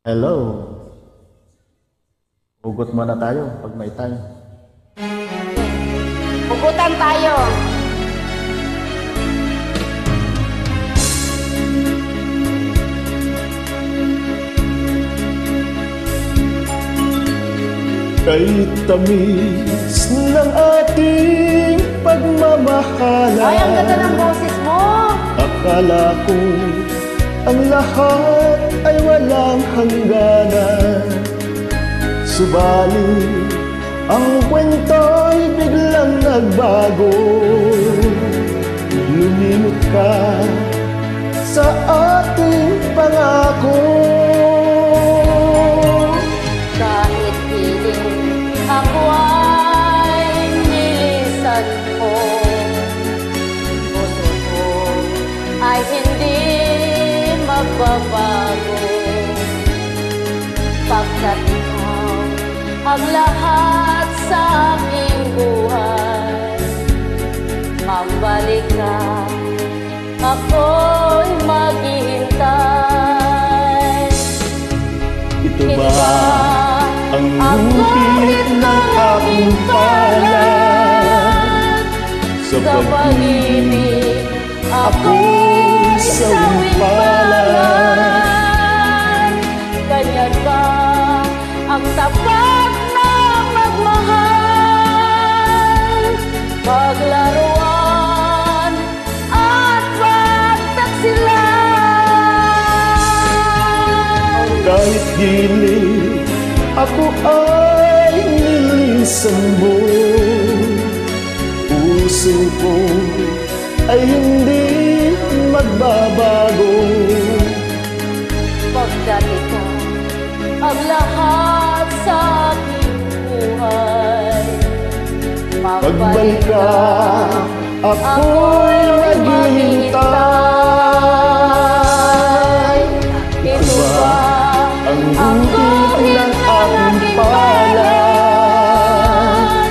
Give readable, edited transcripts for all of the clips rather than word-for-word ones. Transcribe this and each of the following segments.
Hello. Hugot muna tayo pag may time. Hugutan tayo. Kay tamis ng ating pagmamahalan. Ay, ang ganda ng boses mo. Akala ko ang lahat ay walang hangganan. Subalit ang kwento'y biglang nagbago. Lumimot ka sa ating pangako. Kahit piling ako ay nilisan ko, puso ko ay hindi magbabago. Pagkat ikaw ang lahat sa aking buhay, magbalik ka, ako'y maghihintay. Ito ba ang guhit ng aking palad? Sa pag-ibig ako'y sawing palad. Ganyan ba ang tapat na magmahal? Paglaruan at pagtaksilan. Kahit gilid ako ay nilisan mo, puso ko ay hindi magbabago. Pagkat ikaw ang lahat sa aking buhay, Pagbalik ka, ako'y maghihintay. Ito ba Ang guhit ng aking palad?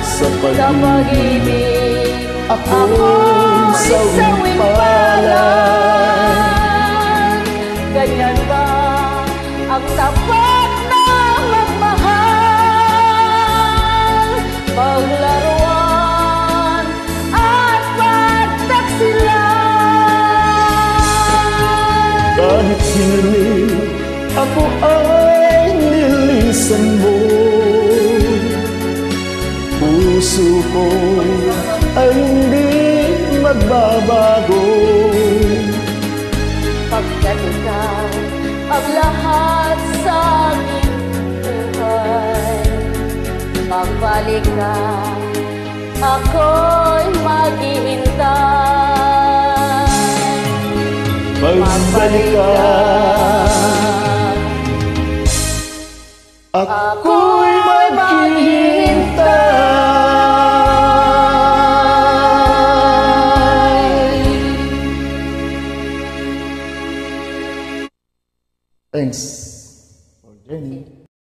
Sa pag-ibig ako'y sawing palad. Ganyan ba ang tapat na magmahal? Paglaruan at pagtaksilan. Kahit hilig ako ay nilisan mo, puso ko ay hindi magbabago. Pagkat ikaw ang lahat sa aking buhay, magbalik ka, ako'y maghihintay. Magbalik ka, ako'y maghihintay. Thanks.